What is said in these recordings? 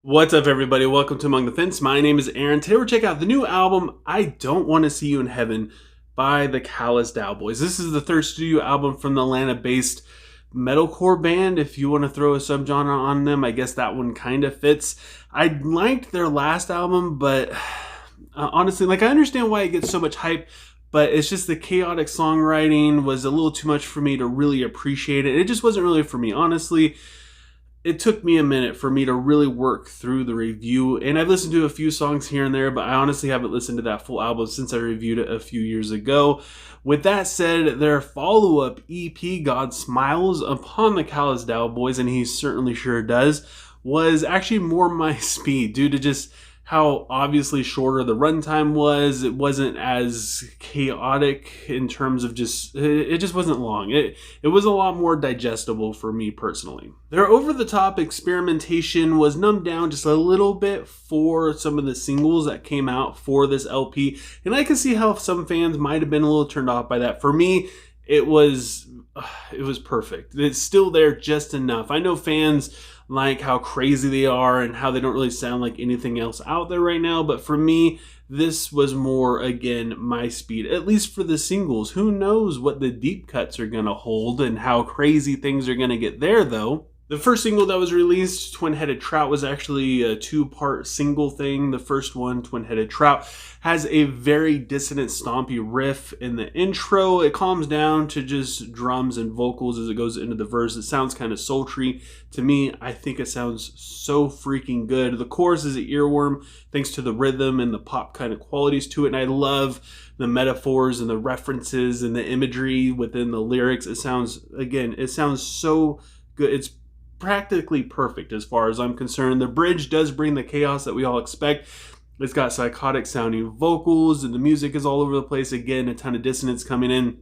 What's up, everybody? Welcome to Among the Fence. My name is Aaron. Today we're checking out the new album, I Don't Want to See You in Heaven by the Callous Daoboys. This is the third studio album from the Atlanta-based metalcore band. If you want to throw a subgenre on them, I guess that one kind of fits. I liked their last album, but honestly, I understand why it gets so much hype, but it's just the chaotic songwriting was a little too much for me to really appreciate it. It just wasn't really for me, honestly. It took me a minute for me to really work through the review, and I've listened to a few songs here and there, but I honestly haven't listened to that full album since I reviewed it a few years ago. With that said, their follow-up EP, God Smiles Upon the Callous Daoboys, and he certainly sure does, was actually more my speed due to just how obviously shorter the runtime was. It wasn't as chaotic in terms of it just wasn't long. It was a lot more digestible for me personally. Their over-the-top experimentation was numbed down just a little bit for some of the singles that came out for this LP, and I can see how some fans might have been a little turned off by that. For me, it was perfect. It's still there just enough. I know fans like how crazy they are and how they don't really sound like anything else out there right now, but for me, this was more, again, my speed, at least for the singles. Who knows what the deep cuts are gonna hold and how crazy things are gonna get there, though. The first single that was released, Twin-Headed Trout, was actually a two-part single thing. The first one, Twin-Headed Trout, has a very dissonant, stompy riff in the intro. It calms down to just drums and vocals as it goes into the verse. It sounds kind of sultry. To me, I think it sounds so freaking good. The chorus is an earworm thanks to the rhythm and the pop kind of qualities to it, and I love the metaphors and the references and the imagery within the lyrics. It sounds so good. It's practically perfect as far as I'm concerned. The bridge does bring the chaos that we all expect. It's got psychotic sounding vocals and the music is all over the place. Again, a ton of dissonance coming in.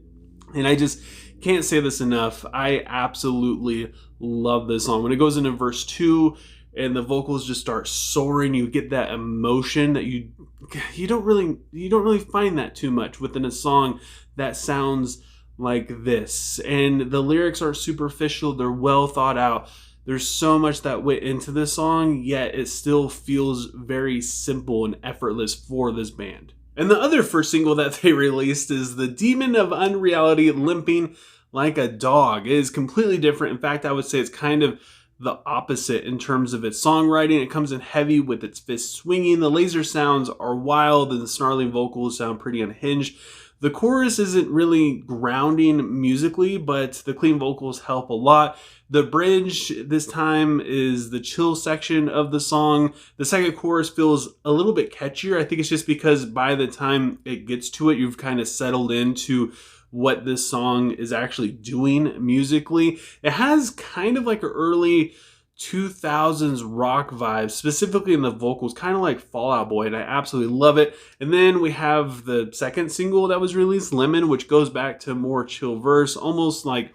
And I just can't say this enough. I absolutely love this song. When it goes into verse 2 and the vocals just start soaring, you get that emotion that you don't really find that too much within a song that sounds like this. And the lyrics aren't superficial, they're well thought out. There's so much that went into this song, yet it still feels very simple and effortless for this band. And the other first single that they released is the Demon of Unreality, Limping Like a Dog. It is completely different. In fact, I would say it's kind of the opposite in terms of its songwriting. It comes in heavy with its fist swinging. The laser sounds are wild and the snarling vocals sound pretty unhinged. The chorus isn't really grounding musically, but the clean vocals help a lot. The bridge this time is the chill section of the song. The second chorus feels a little bit catchier. I think it's just because by the time it gets to it, you've kind of settled into what this song is actually doing musically. It has kind of like an early 2000s rock vibe, specifically in the vocals, kind of like Fall Out Boy, and I absolutely love it. And then we have the second single that was released, Lemon, which goes back to more chill verse, almost like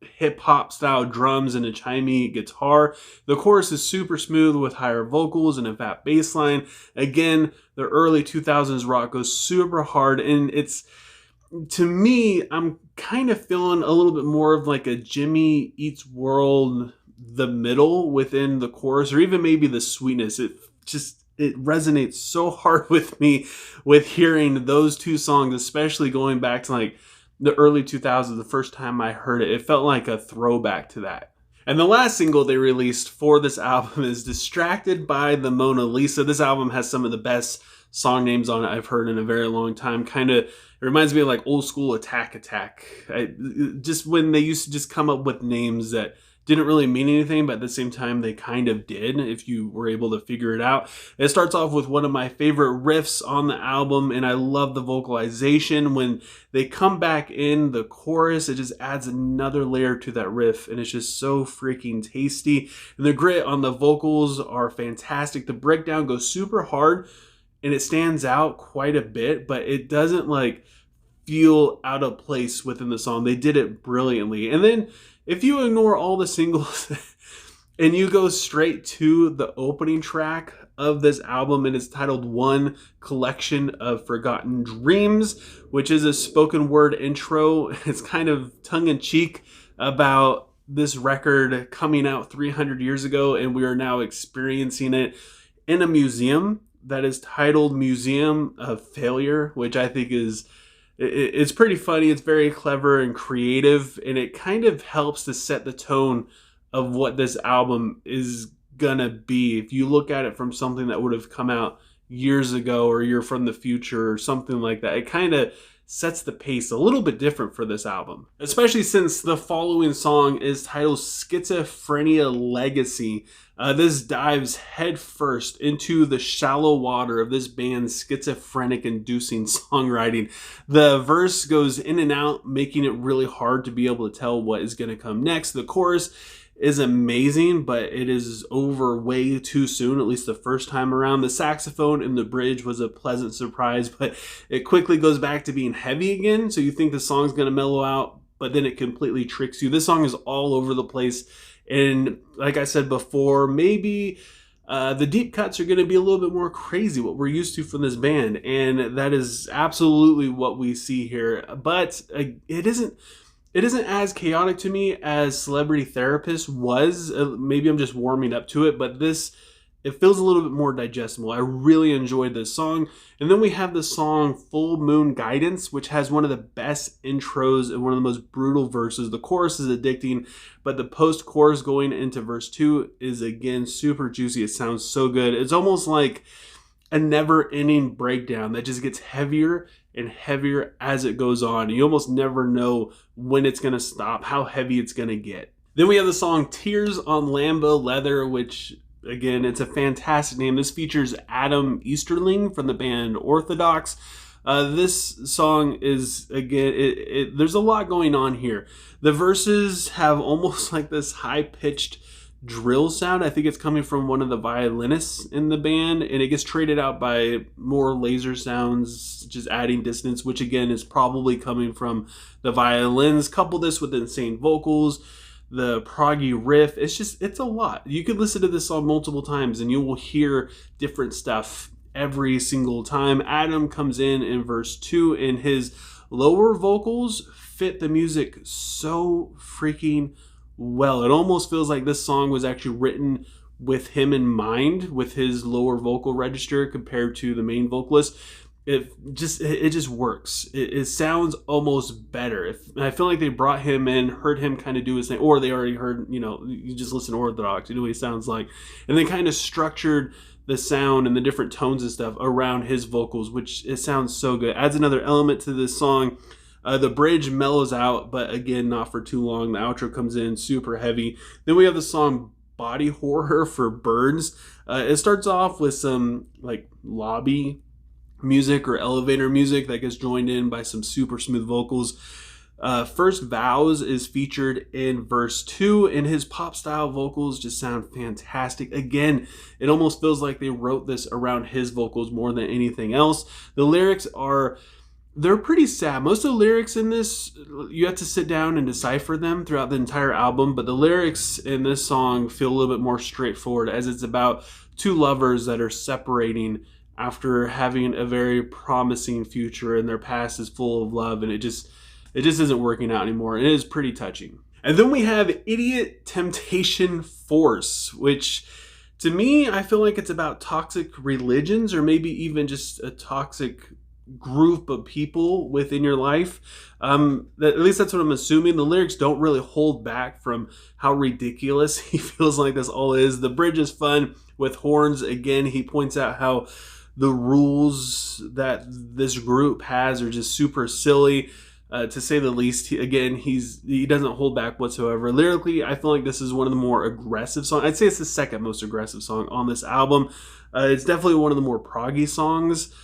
hip-hop style drums and a chimey guitar. The chorus is super smooth with higher vocals and a fat bass line. Again, the early 2000s rock goes super hard, and it's, to me, I'm kind of feeling a little bit more of like a Jimmy Eats World, the middle within the chorus, or even maybe the sweetness. It resonates so hard with me with hearing those two songs, especially going back to like the early 2000s. The first time I heard it, it felt like a throwback to that. And the last single they released for this album is Distracted by the Mona Lisa. This album has some of the best song names on it I've heard in a very long time. It reminds me of like old school Attack. Just when they used to just come up with names that didn't really mean anything, but at the same time they kind of did, if you were able to figure it out. It starts off with one of my favorite riffs on the album, and I love the vocalization. When they come back in the chorus, it just adds another layer to that riff, and it's just so freaking tasty. And the grit on the vocals are fantastic. The breakdown goes super hard, and it stands out quite a bit, but it doesn't like feel out of place within the song. They did it brilliantly. And then if you ignore all the singles and you go straight to the opening track of this album, and it's titled One Collection of Forgotten Dreams, which is a spoken word intro. It's kind of tongue-in-cheek about this record coming out 300 years ago, and we are now experiencing it in a museum that is titled Museum of Failure, which I think is it's pretty funny. It's very clever and creative, and it kind of helps to set the tone of what this album is gonna be. If you look at it from something that would have come out years ago, or you're from the future or something like that, it kind of sets the pace a little bit different for this album, especially since the following song is titled Schizophrenia Legacy. This dives headfirst into the shallow water of this band's schizophrenic-inducing songwriting. The verse goes in and out, making it really hard to be able to tell what is going to come next. The chorus is amazing, but it is over way too soon, at least the first time around. The saxophone in the bridge was a pleasant surprise, but it quickly goes back to being heavy again, so you think the song's going to mellow out, but then it completely tricks you. This song is all over the place, and like I said before, maybe the deep cuts are going to be a little bit more crazy, what we're used to from this band, and that is absolutely what we see here. But it isn't as chaotic to me as Celebrity Therapist was. Maybe I'm just warming up to it, but it feels a little bit more digestible. I really enjoyed this song. And then we have the song Full Moon Guidance, which has one of the best intros and one of the most brutal verses. The chorus is addicting, but the post-chorus going into verse 2 is, again, super juicy. It sounds so good. It's almost like a never-ending breakdown that just gets heavier and heavier as it goes on. You almost never know when it's going to stop, how heavy it's going to get. Then we have the song Tears on Lambo Leather, which, again, it's a fantastic name. This features Adam Easterling from the band Orthodox. This song is, again, there's a lot going on here. The verses have almost like this high-pitched drill sound. I think it's coming from one of the violinists in the band, and it gets traded out by more laser sounds, just adding dissonance, which again is probably coming from the violins. Couple this with insane vocals, the proggy riff. It's a lot. You could listen to this song multiple times and you will hear different stuff every single time. Adam comes in verse 2, and his lower vocals fit the music so freaking well. It almost feels like this song was actually written with him in mind, with his lower vocal register compared to the main vocalist. It just works. It sounds almost better. I feel like they brought him in, heard him kind of do his thing, or they already heard, you just listen to Orthodox, you know what he sounds like, and they kind of structured the sound and the different tones and stuff around his vocals, which it sounds so good. Adds another element to this song. The bridge mellows out, but again, not for too long. The outro comes in super heavy. Then we have the song Body Horror for Birds. It starts off with some like lobby music or elevator music that gets joined in by some super smooth vocals. First Vows is featured in verse 2, and his pop style vocals just sound fantastic. Again, it almost feels like they wrote this around his vocals more than anything else. The lyrics they're pretty sad. Most of the lyrics in this, you have to sit down and decipher them throughout the entire album, but the lyrics in this song feel a little bit more straightforward, as it's about two lovers that are separating after having a very promising future, and their past is full of love, and it just isn't working out anymore. It is pretty touching. And then we have Idiot Temptation Force, which to me, I feel like it's about toxic religions, or maybe even just a toxic group of people within your life. At least that's what I'm assuming. The lyrics don't really hold back from how ridiculous he feels like this all is. The bridge is fun with horns. Again, he points out how the rules that this group has are just super silly, to say the least. He doesn't hold back whatsoever. Lyrically, I feel like this is one of the more aggressive songs. I'd say it's the second most aggressive song on this album. It's definitely one of the more proggy songs.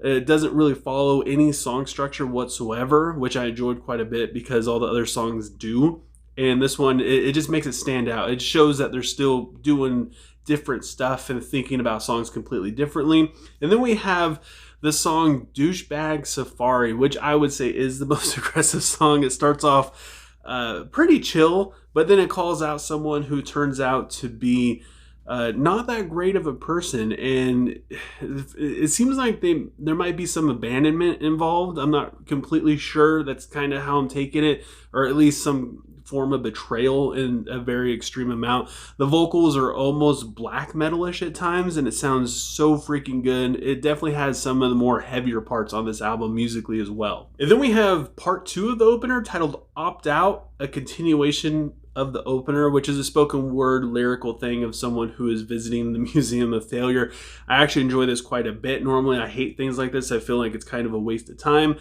It doesn't really follow any song structure whatsoever, which I enjoyed quite a bit because all the other songs do. And this one, it just makes it stand out. It shows that they're still doing different stuff and thinking about songs completely differently. And then we have the song Douchebag Safari, which I would say is the most aggressive song. It starts off pretty chill, but then it calls out someone who turns out to be not that great of a person, and it seems like there might be some abandonment involved. I'm not completely sure. That's kind of how I'm taking it, or at least some form of betrayal in a very extreme amount. The vocals are almost black metalish at times, and it sounds so freaking good. It definitely has some of the more heavier parts on this album musically as well. And then we have part 2 of the opener titled Opt Out, a continuation of the opener, which is a spoken word lyrical thing of someone who is visiting the Museum of Failure. I actually enjoy this quite a bit. Normally I hate things like this. I feel like it's kind of a waste of time.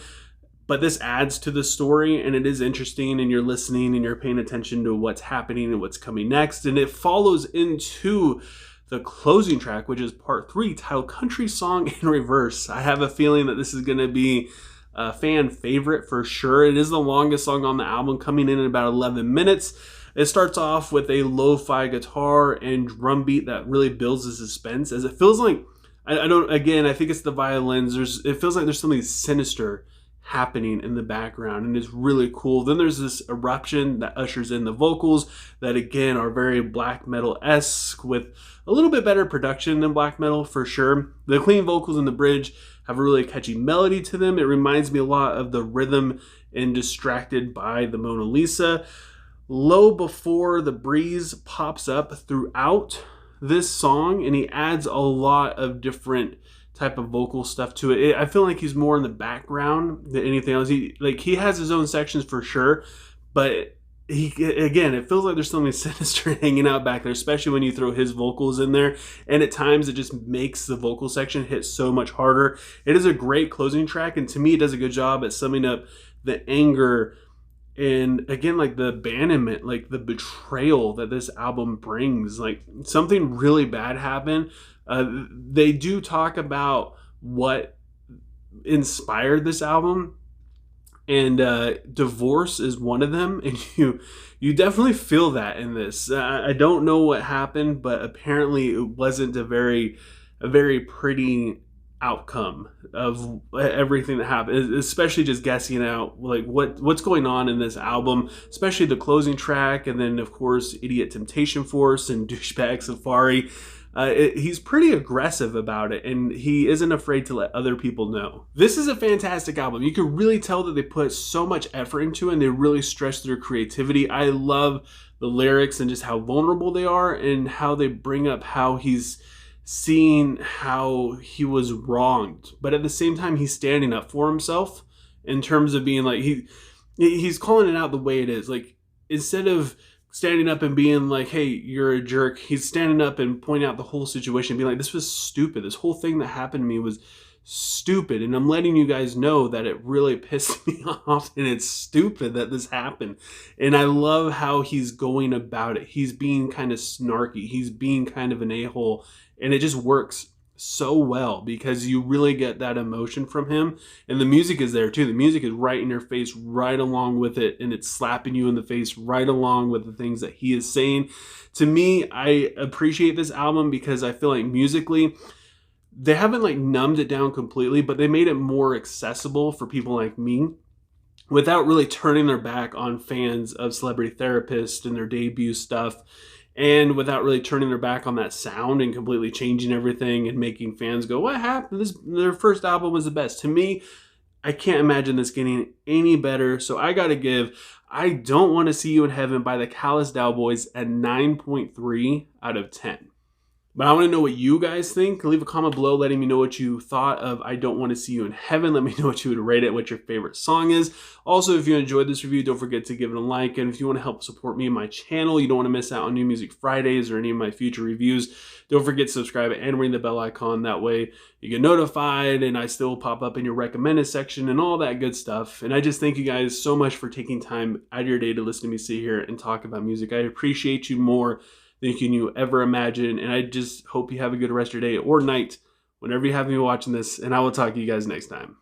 But this adds to the story, and it is interesting, and you're listening and you're paying attention to what's happening and what's coming next. And it follows into the closing track, which is part 3, titled Country Song in Reverse. I have a feeling that this is going to be a fan favorite for sure. It is the longest song on the album, coming in at about 11 minutes. It starts off with a lo-fi guitar and drum beat that really builds the suspense, as it feels like, I think it's the violins. It feels like there's something sinister happening in the background, and it's really cool. Then there's this eruption that ushers in the vocals that again are very black metal-esque with a little bit better production than black metal for sure. The clean vocals in the bridge have a really catchy melody to them. It reminds me a lot of the rhythm in Distracted by the Mona Lisa. Low Before the Breeze pops up throughout this song, and he adds a lot of different type of vocal stuff to it. I feel like he's more in the background than anything else. He has his own sections for sure, but it feels like there's something sinister hanging out back there, especially when you throw his vocals in there. And at times it just makes the vocal section hit so much harder. It is a great closing track, and to me it does a good job at summing up the anger and again, like the abandonment, like the betrayal that this album brings. Like something really bad happened. They do talk about what inspired this album, and divorce is one of them, and you definitely feel that in this. I don't know what happened, but apparently it wasn't a very pretty outcome of everything that happened, especially just guessing out like what's going on in this album, especially the closing track, and then of course Idiot Temptation Force and Douchebag Safari. He's pretty aggressive about it, and he isn't afraid to let other people know. This is a fantastic album. You can really tell that they put so much effort into it, and they really stretch their creativity. I love the lyrics and just how vulnerable they are, and how they bring up how he's seeing how he was wronged, but at the same time he's standing up for himself in terms of being like he's calling it out the way it is. Like instead of standing up and being like, hey, you're a jerk, he's standing up and pointing out the whole situation, being like, this was stupid, this whole thing that happened to me was stupid, and I'm letting you guys know that it really pissed me off, and it's stupid that this happened. And I love how he's going about it. He's being kind of snarky, he's being kind of an a-hole, and it just works so well because you really get that emotion from him. And the music is there too. The music is right in your face, right along with it, and it's slapping you in the face right along with the things that he is saying. To me, I appreciate this album because I feel like musically they haven't like numbed it down completely, but they made it more accessible for people like me without really turning their back on fans of Celebrity Therapist and their debut stuff, and without really turning their back on that sound and completely changing everything and making fans go, what happened? Their first album was the best. To me, I can't imagine this getting any better. So I got to give I Don't Want to See You in Heaven by the Callous Daoboys at 9.3 out of 10. But I want to know what you guys think. Leave a comment below letting me know what you thought of I Don't Want to See You in Heaven. Let me know what you would rate it, what your favorite song is. Also, if you enjoyed this review, don't forget to give it a like. And if you want to help support me and my channel, you don't want to miss out on New Music Fridays or any of my future reviews, don't forget to subscribe and ring the bell icon. That way you get notified and I still pop up in your recommended section and all that good stuff. And I just thank you guys so much for taking time out of your day to listen to me sit here and talk about music. I appreciate you more than can you ever imagine, and I just hope you have a good rest of your day or night whenever you have me watching this, and I will talk to you guys next time.